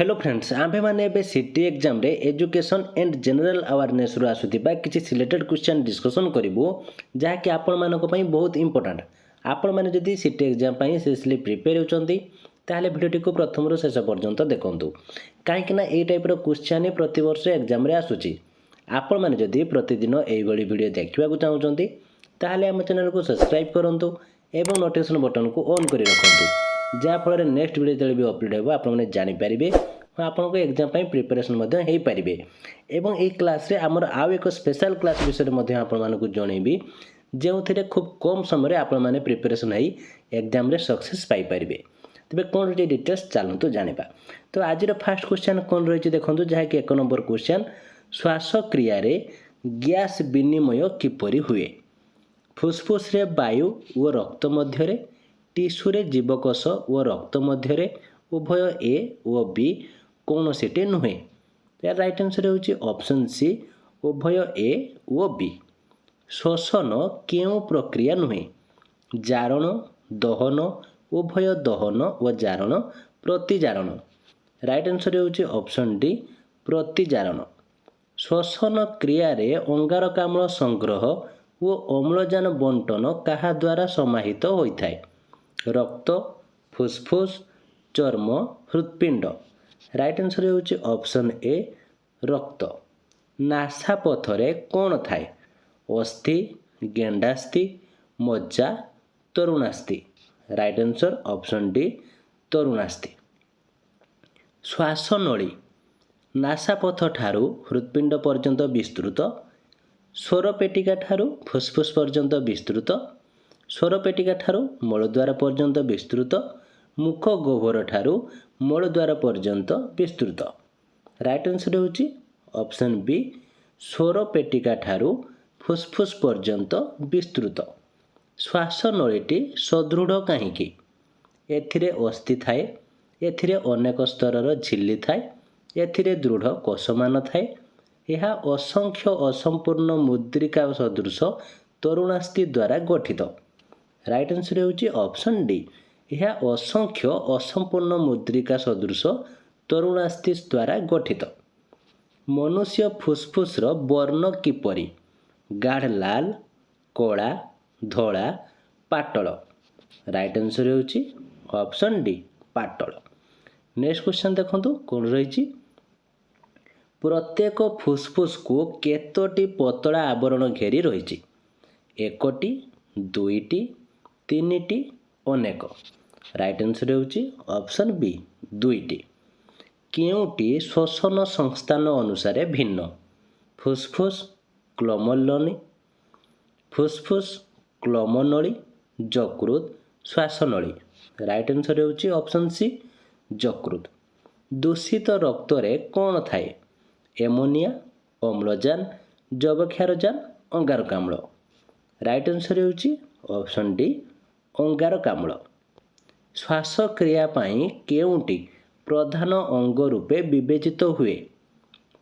Hello friends आम्भे माने एबे city exam रे एजुकेशन एंड जनरल अवेयरनेस रु आसुथिबा किछि सिलेक्टेड क्वेश्चन डिस्कशन करिवो जहा कि आपण मानको पई बहुत इंपोर्टेंट। आपण माने जदी सिटी एग्जाम पई सेसली प्रिपेयर होचंती ताहले भिडियोटी को प्रथम रु शेष पर्यंत देखंतु काहे कि ना एई टाइप रो क्वेश्चन प्रति वर्ष एग्जाम रे आसुची। आपण माने जदी प्रतिदिन एई बडी वीडियो देखिबा को चाहउचंती ताहले हम चैनल को सब्सक्राइब करंतु एवं नोटिफिकेशन बटन को ऑन करि रखंतु जहाँफल नेक्स्ट वीडियो जो भी अपलोड हो आपने जानीपारे आपको एग्जाम प्रिपरेशन हो पारे। एवं ये क्लास रे आमर आउ एक स्पेशल क्लास विषय में आपको जनइबी जो थे खूब कम समय आपण मैंने प्रिपरेशन हो एग्जाम सक्सेस पाइपर। तेज कौन रही डिटेल्स चलतु जाना। तो आज फास्ट क्वेश्चन कौन रही देखो जहाँकि 1 नंबर क्वेश्चन श्वासक्रिय गैस विनिमय किपरि हुए। फुसफुस रे वायु और रक्त मध्य टिश्यू रे जीवकोश और रक्त मध्य उभय ए और बी कौन सीटे नुहे। यार राइट आंसर होची ऑप्शन सी उभय ए और बी। श्वसन केउ प्रक्रिया नुहे। जारण दहन उभय दहन और जारण प्रतिजारण। राइट आंसर होची ऑप्शन डी प्रतिजारण। श्वसन क्रिया रे अंगारकाम्ल संग्रह और अम्लजान बंटन कहा द्वारा समाहित होता है। रक्त फुसफुस चर्म हृत्पिंड। राइट आंसर होची ऑप्शन ए रक्त। नासा पथरे कौन थाए। अस्थि गेंडास्थि मज्जा तरुणास्थि। राइट आंसर ऑप्शन डी तरुणास्थि। श्वासनली नासापथ ठारू हृत्पिंड पर्यंत विस्तृत। स्वरपेटिका ठारू फुसफुस पर्यंत विस्तृत। स्वरपेटिका ठारू मलद्वार पर्यंत विस्तृत। मुख गह्वर ठारू मलद्वार पर्यंत विस्तृत। राइट आंसर होची ऑप्शन बी स्वरपेटिका ठारू फुसफुस पर्यंत विस्तृत। श्वासनलीटी सदृढ़ कहीं। एथिरे अस्थि थाए एथिरे अनेक स्तरर झिल्ली थाए एथिरे दृढ़ कोषमान थाए। यह असंख्य असंपूर्ण मुद्रिका सदृश तरुणास्थि द्वारा गठित। राइट आंसर होची ऑप्शन डी यह असंख्य असंपूर्ण मुद्रिका सदृश तरुणास्थि द्वारा गठित। मनुष्य फुसफुस वर्ण किपरि। गाढ़ लाल कला धला पाटल। राइट आंसर होची ऑप्शन डी पाटल। नेक्स्ट क्वेश्चन देखंतु कौन रही। प्रत्येक फुसफुस को केतोटी पतला आवरण घेरी रही। 1टी 2टी 3टी अनेक। राइट आंसर होची ऑप्शन बी 2टी। केउटी श्वसन संस्थान अनुसार भिन्न। फुसफुस क्लोमनली फुसफुस क्लोमनली यकृत श्वासनली। राइट आंसर होची ऑप्शन सी यकृत। दूषित रक्त रे कौन थाए। एमोनिया अम्लजान जबक्षारजान अंगारकाम्ल। राइट आंसर होची ऑप्शन डी अंगारकाम्ल। श्वासक्रिया पाई केउटी प्रधान अंग रूपे विवेचित हुए।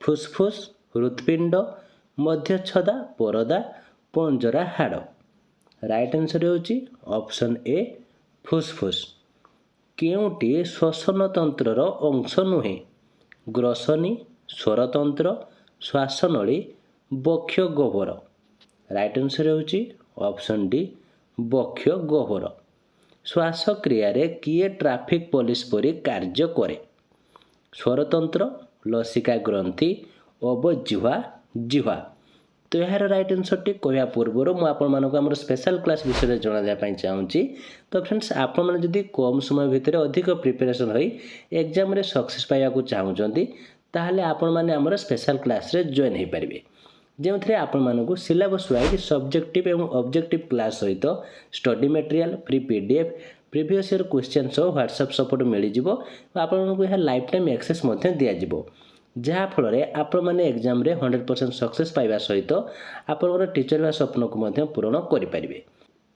फुसफुस हृत्पिंड मध्यच्छदा परदा पंजरा हाड़। राइट आंसर होची ऑप्शन ए फुसफुस। केउटी श्वसन तंत्रर अंश नुहे। ग्रसनी स्वरतंत्र श्वासनली बक्ष गह्वर। राइट आंसर होची ऑप्शन डी बक्ष गह्वर। श्वासक्रिय किए ट्राफिक पुलिस परी कार्य करे। स्वरतंत्र लसिका ग्रंथि अवजिह्वा जिह्वा। तो यार राइट आंसर टी कहवा पूर्व मुझे स्पेशल क्लास विषय जनाई चाहूँगी। तो फ्रेंड्स आपण मैंने जदि कम समय भितर अधिक प्रिपरेशन हो एग्जाम रे सक्सेस पाइबा चाहूँगी ताहले आपण माने हमर स्पेशल क्लास रे जॉइन हो पारे जो थे आपण मानक सिलेबस वाइज सब्जेक्टिव एवं ऑब्जेक्टिव क्लास सहित study material free PDF previous year question सह व्हाट्सएप सपोर्ट मिल जाव। आपको यह लाइफ टाइम एक्सेस दिज्व जहाँफल आपण मैंने एग्जाम रे 100% सक्सेस पाइबा सहित आपंकर टीचर वा स्वप्न को पूरण करेंगे।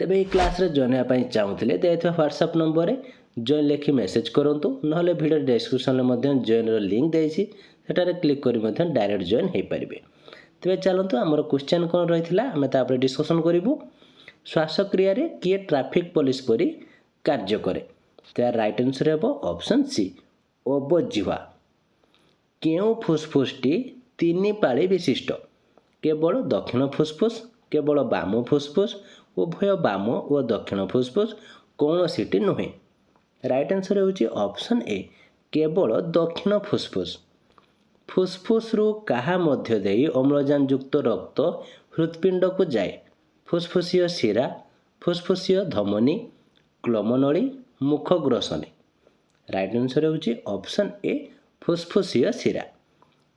तेज ये क्लास रे जॉइन होगा चाहूँगे दिखाई व्हाट्सएप नंबर जॉइन लिखि मेसेज करूँ ना वीडियो डिस्क्रिप्शन में जॉइन लिंक देसी सेटारे क्लिक कर डायरेक्ट जॉइन हो पारे। तेज चलतु आमर क्वेश्चन कौन रही आम तापर डिस्कसन करूँ। श्वासक्रिय किए ट्राफिक पुलिस परी कार्य करे। तो यार राइट आंसर हे ऑप्शन सी अवजिह्वा। କେଉଁ ଫୁସ୍ଫୁସ୍ଟି 3 ପାଳି ବିଶିଷ୍ଟ? କେବଳ ଦକ୍ଷିଣ ଫୁସ୍ଫୁସ୍, କେବଳ ବାମ ଫୁସ୍ଫୁସ୍, ଉଭୟ ବାମ ଓ ଦକ୍ଷିଣ ଫୁସ୍ଫୁସ୍, କୌଣସିଟି ନୁହେଁ। ରାଇଟ୍ ଆନ୍ସର୍ ହେଉଛି ଅପସନ୍ ଏ, କେବଳ ଦକ୍ଷିଣ ଫୁସ୍ଫୁସ୍। ଫୁସ୍ଫୁସ୍ରୁ କାହା ମଧ୍ୟ ଦେଇ ଅମ୍ଳଜାନ ଯୁକ୍ତ ରକ୍ତ ହୃତ୍ପିଣ୍ଡକୁ ଯାଏ? ଫୁସ୍ଫୁସୀୟ ଶିରା, ଫୁସ୍ଫୁସୀୟ ଧମନୀ, କ୍ଲୋମନଳୀ, ମୁଖ ଗ୍ରସନୀ। ରାଇଟ୍ ଆନ୍ସର୍ ହେଉଛି ଅପସନ୍ ଏ, ଫୁସ୍ଫୁସୀୟ ଶିରା।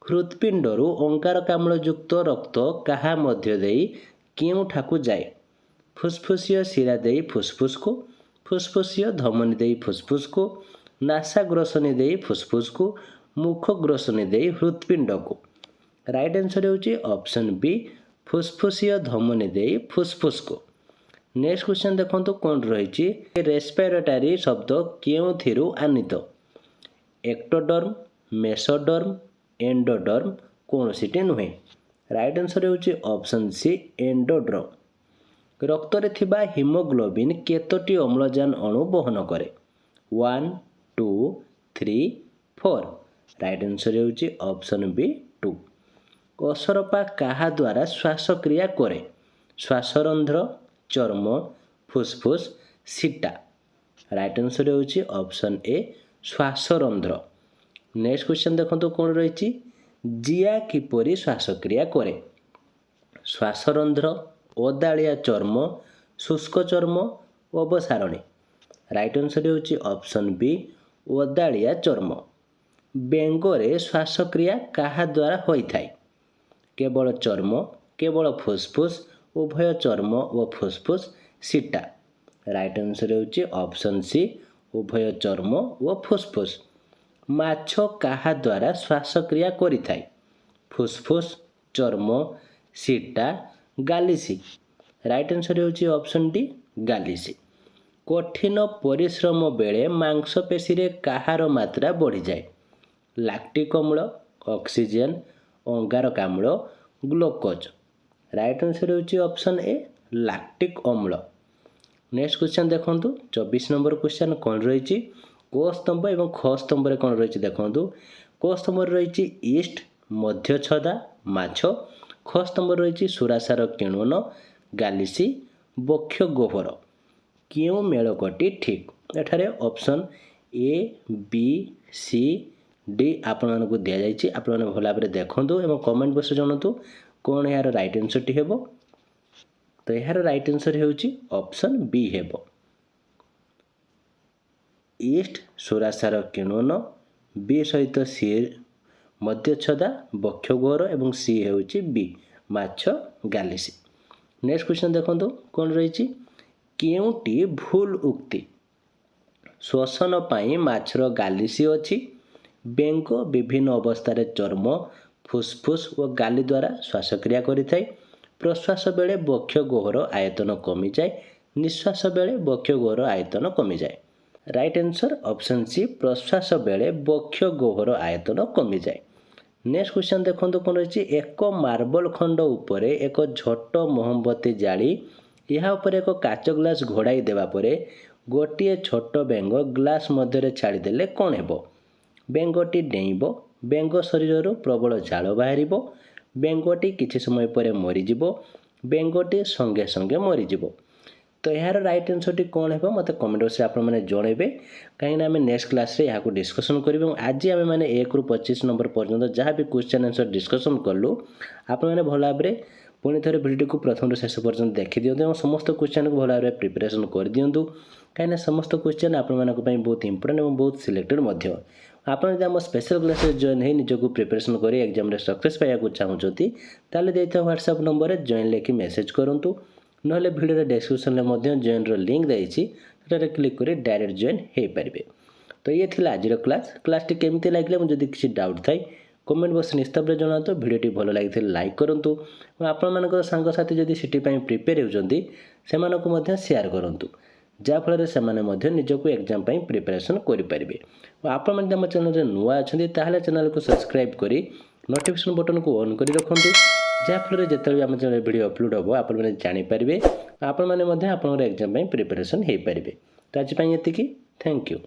ହୃତ୍ପିଣ୍ଡରୁ ଅଙ୍ଗାରକାମ୍ଳ ଯୁକ୍ତ ରକ୍ତ କାହା ମଧ୍ୟ ଦେଇ କେଉଁଠାକୁ ଯାଏ? ଫୁସ୍ଫୁସୀୟ ଶିରା ଦେଇ ଫୁସ୍ଫୁସ୍କୁ, ଫୁସ୍ଫୁସୀୟ ଧମନୀ ଦେଇ ଫୁସ୍ଫୁସ୍କୁ, ନାସା ଗ୍ରସନୀ ଦେଇ ଫୁସ୍ଫୁସ୍କୁ, ମୁଖ ଗ୍ରସନୀ ଦେଇ ହୃତ୍ପିଣ୍ଡକୁ। ରାଇଟ୍ ଆନ୍ସର୍ ହେଉଛି ଅପସନ୍ ବି, ଫୁସ୍ଫୁସୀୟ ଧମନୀ ଦେଇ ଫୁସ୍ଫୁସ୍କୁ। ନେକ୍ସଟ କ୍ୱେଶ୍ଚନ୍ ଦେଖନ୍ତୁ କ'ଣ ରହିଛି। ରେସ୍ପିରେଟରୀ ଶବ୍ଦ କେଉଁଥିରୁ ଆନିତ? ଏକ୍ଟୋଡର୍ମ, ମେସୋଡର୍ମ, ଏଣ୍ଡୋଡର୍ମ, କୌଣସିଟି ନୁହେଁ। ରାଇଟ୍ ଆନ୍ସର୍ ହେଉଛି ଅପସନ୍ ସି, ଏଣ୍ଡୋଡର୍ମ। ରକ୍ତରେ ଥିବା ହିମୋଗ୍ଲୋବିନ୍ କେତୋଟି ଅମ୍ଳଜାନ ଅଣୁ ବହନ କରେ? 1, 2, 3, 4। ରାଇଟ୍ ଆନ୍ସର୍ ହେଉଛି ଅପସନ୍ ବି, 2। ଅସରପା କାହା ଦ୍ୱାରା ଶ୍ୱାସକ୍ରିୟା କରେ? ଶ୍ୱାସରନ୍ଧ୍ର, ଚର୍ମ, ଫୁସ୍ଫୁସ୍, ସିଟା। ରାଇଟ୍ ଆନ୍ସର୍ ହେଉଛି ଅପସନ୍ ଏ, ଶ୍ୱାସରନ୍ଧ୍ର। ନେକ୍ସଟ କ୍ୱେଶ୍ଚନ୍ ଦେଖନ୍ତୁ କ'ଣ ରହିଛି। ଜିଆ କିପରି ଶ୍ୱାସକ୍ରିୟା କରେ? ଶ୍ୱାସରନ୍ଧ୍ର, ଓଦାଳିଆ ଚର୍ମ, ଶୁଷ୍କ ଚର୍ମ, ଅବସାରଣୀ। ରାଇଟ୍ ଆନ୍ସର୍ ହେଉଛି ଅପସନ୍ ବି, ଓଦାଳିଆ ଚର୍ମ। ବେଙ୍ଗରେ ଶ୍ୱାସକ୍ରିୟା କାହା ଦ୍ୱାରା ହୋଇଥାଏ? କେବଳ ଚର୍ମ, କେବଳ ଫୁସ୍ଫୁସ୍, ଉଭୟ ଚର୍ମ ଓ ଫୁସ୍ଫୁସ୍, ସିଟା। ରାଇଟ୍ ଆନ୍ସର୍ ହେଉଛି ଅପସନ୍ ସି, ଉଭୟ ଚର୍ମ ଓ ଫୁସ୍ଫୁସ୍। ମାଛ କାହା ଦ୍ୱାରା ଶ୍ୱାସକ୍ରିୟା କରିଥାଏ? ଫୁସ୍ଫୁସ୍, ଚର୍ମ, ସିଟା, ଗାଲିସି। ରାଇଟ୍ ଆନ୍ସର୍ ହେଉଛି ଅପସନ୍ ଡି, ଗାଲିସି। କଠିନ ପରିଶ୍ରମ ବେଳେ ମାଂସପେଶୀରେ କାହାର ମାତ୍ରା ବଢ଼ିଯାଏ? ଲାକ୍ଟିକ୍ ଅମ୍ଳ, ଅକ୍ସିଜେନ୍, ଅଙ୍ଗାରକାମ୍ଳ, ଗ୍ଲୁକୋଜ୍। ରାଇଟ୍ ଆନ୍ସର୍ ହେଉଛି ଅପସନ୍ ଏ, ଲାକ୍ଟିକ୍ ଅମ୍ଳ। ନେକ୍ସଟ କ୍ୱେଶ୍ଚନ୍ ଦେଖନ୍ତୁ 24 ନମ୍ବର କ୍ୱେଶ୍ଚନ୍ କ'ଣ ରହିଛି। କ ସ୍ତମ୍ଭ ଏବଂ ଖ ସ୍ତମ୍ଭରେ କ'ଣ ରହିଛି ଦେଖନ୍ତୁ। କ ସ୍ତମ୍ଭରେ ରହିଛି ଇଷ୍ଟ, ମଧ୍ୟଚ୍ଛଦା, ମାଛ। ଖ ସ୍ତମ୍ଭରେ ରହିଛି ସୁରାସାର କିଣ୍ୱନ, ଗାଲିସି, ବକ୍ଷ ଗହ୍ୱର। କେଉଁ ମେଳକଟି ଠିକ୍? ଏଠାରେ option A, B, C, D ଆପଣମାନଙ୍କୁ ଦିଆଯାଇଛି। ଆପଣମାନେ ଭଲ ଭାବରେ ଦେଖନ୍ତୁ ଏବଂ କମେଣ୍ଟ ବକ୍ସରେ ଜଣାନ୍ତୁ କ'ଣ ଏହାର ରାଇଟ୍ ଆନ୍ସର୍ଟି ହେବ। ତ ଏହାର ରାଇଟ୍ ଆନ୍ସର୍ ହେଉଛି ଅପସନ୍ ବି ହେବ। ଇଷ୍ଟ ସୁରାସାର କିଣ୍ୱନ, ବି ସହିତ ସି ମଧ୍ୟଚ୍ଛଦା, ବକ୍ଷ ଗହ୍ୱର ଏବଂ ସି ହେଉଛି ବି ମାଛ, ଗାଲିସି। ନେକ୍ସଟ କ୍ୱେଶ୍ଚନ୍ ଦେଖନ୍ତୁ କ'ଣ ରହିଛି। କେଉଁଟି ଭୁଲ ଉକ୍ତି? ଶ୍ୱସନ ପାଇଁ ମାଛର ଗାଲିସି ଅଛି। ବେଙ୍ଗ ବିଭିନ୍ନ ଅବସ୍ଥାରେ ଚର୍ମ, ଫୁସ୍ଫୁସ୍ ଓ ଗାଲି ଦ୍ୱାରା ଶ୍ୱାସକ୍ରିୟା କରିଥାଏ। ପ୍ରଶ୍ୱାସ ବେଳେ ବକ୍ଷ ଗହ୍ୱର ଆୟତନ କମିଯାଏ। ନିଶ୍ୱାସ ବେଳେ ବକ୍ଷ ଗହ୍ୱର ଆୟତନ କମିଯାଏ। ରାଇଟ୍ ଆନ୍ସର୍ ଅପସନ୍ ସି, ପ୍ରଶ୍ୱାସ ବେଳେ ବକ୍ଷ ଗହ୍ୱର ଆୟତନ କମିଯାଏ। ନେକ୍ସଟ କ୍ୱେଶ୍ଚନ୍ ଦେଖନ୍ତୁ କ'ଣ ରହିଛି। ଏକ ମାର୍ବଲ ଖଣ୍ଡ ଉପରେ ଏକ ଝୋଟ ମହମବତୀ ଜାଳି ଏହା ଉପରେ ଏକ କାଚ ଗ୍ଲାସ୍ ଘୋଡ଼ାଇ ଦେବା ପରେ ଗୋଟିଏ ଛୋଟ ବେଙ୍ଗ ଗ୍ଲାସ୍ ମଧ୍ୟରେ ଛାଡ଼ିଦେଲେ କ'ଣ ହେବ? ବେଙ୍ଗଟି ଡେଇଁବ, ବେଙ୍ଗ ଶରୀରରୁ ପ୍ରବଳ ଝାଳ ବାହାରିବ, ବେଙ୍ଗଟି କିଛି ସମୟ ପରେ ମରିଯିବ, ବେଙ୍ଗଟି ସଙ୍ଗେ ସଙ୍ଗେ ମରିଯିବ। ତ ଏହାର ରାଇଟ୍ ଆନ୍ସର୍ଟି କ'ଣ ହେବ ମୋତେ କମେଣ୍ଟ ବକ୍ସରେ ଆପଣମାନେ ଜଣାଇବେ। କାହିଁକିନା ଆମେ ନେକ୍ସଟ କ୍ଲାସ୍ରେ ଏହାକୁ ଡିସ୍କସନ୍ କରିବୁ ଏବଂ ଆଜି ଆମେମାନେ 1ରୁ 25 ନମ୍ବର ପର୍ଯ୍ୟନ୍ତ ଯାହା ବି କ୍ୱେଶ୍ଚନ୍ ଆନ୍ସର୍ ଡିସ୍କସନ୍ କଲୁ ଆପଣମାନେ ଭଲ ଭାବରେ ପୁଣି ଥରେ ଭିଡ଼ିଓଟିକୁ ପ୍ରଥମରୁ ଶେଷ ପର୍ଯ୍ୟନ୍ତ ଦେଖିଦିଅନ୍ତୁ ଏବଂ ସମସ୍ତ କ୍ୱେଶ୍ଚନ୍କୁ ଭଲ ଭାବରେ ପ୍ରିପାରେସନ୍ କରିଦିଅନ୍ତୁ। କାହିଁକିନା ସମସ୍ତ କ୍ୱେଶ୍ଚନ୍ ଆପଣମାନଙ୍କ ପାଇଁ ବହୁତ ଇମ୍ପୋର୍ଟାଣ୍ଟ ଏବଂ ବହୁତ ସିଲେକ୍ଟେଡ୍ ମଧ୍ୟ। ଆପଣ ଯଦି ଆମ ସ୍ପେଶାଲ୍ କ୍ଲାସ୍ରେ ଜଏନ୍ ହୋଇ ନିଜକୁ ପ୍ରିପାରେସନ୍ କରି ଏକ୍ଜାମ୍ରେ ସକ୍ସେସ୍ ପାଇବାକୁ ଚାହୁଁଛନ୍ତି ତାହେଲେ ଦେଇଥିବା ହ୍ୱାଟ୍ସଆପ୍ ନମ୍ବରରେ ଜଏନ୍ ଲେଖି ମେସେଜ୍ କରନ୍ତୁ। ନହେଲେ ଭିଡ଼ିଓର ଡେସ୍କ୍ରିପ୍ସନ୍ରେ ମଧ୍ୟ ଜଏନ୍ର ଲିଙ୍କ୍ ଦେଇଛି, ସେଠାରେ କ୍ଲିକ୍ କରି ଡାଇରେକ୍ଟ ଜଏନ୍ ହୋଇପାରିବେ। ତ ଇଏ ଥିଲା ଆଜିର କ୍ଲାସ୍ଟି କେମିତି ଲାଗିଲା ଏବଂ ଯଦି କିଛି ଡାଉଟ୍ ଥାଏ କମେଣ୍ଟ ବକ୍ସ ନିସ୍ତାବରେ ଜଣାନ୍ତୁ। ଭିଡ଼ିଓଟି ଭଲ ଲାଗିଥିଲେ ଲାଇକ୍ କରନ୍ତୁ ଏବଂ ଆପଣମାନଙ୍କର ସାଙ୍ଗସାଥି ଯଦି ସିଟି ପାଇଁ ପ୍ରିପେୟାର ହେଉଛନ୍ତି ସେମାନଙ୍କୁ ମଧ୍ୟ ସେୟାର କରନ୍ତୁ, ଯାହାଫଳରେ ସେମାନେ ମଧ୍ୟ ନିଜକୁ ଏକ୍ଜାମ୍ ପାଇଁ ପ୍ରିପାରେସନ୍ କରିପାରିବେ। ଓ ଆପଣମାନେ ଆମ ଚ୍ୟାନେଲରେ ନୂଆ ଅଛନ୍ତି ତାହେଲେ ଚ୍ୟାନେଲକୁ ସବସ୍କ୍ରାଇବ୍ କରି ନୋଟିଫିକେସନ୍ ବଟନ୍କୁ ଅନ୍ କରି ରଖନ୍ତୁ, ଯାହାଫଳରେ ଯେତେବେଳେ ଆମ ଚ୍ୟାନେଲ ଭିଡ଼ିଓ ଅପଲୋଡ଼ ହେବ ଆପଣମାନେ ଜାଣିପାରିବେ। ଆପଣମାନେ ମଧ୍ୟ ଆପଣଙ୍କର ଏକ୍ଜାମ୍ ପାଇଁ ପ୍ରିପାରେସନ୍ ହୋଇପାରିବେ। ତ ଆଜି ପାଇଁ ଏତିକି। Thank you.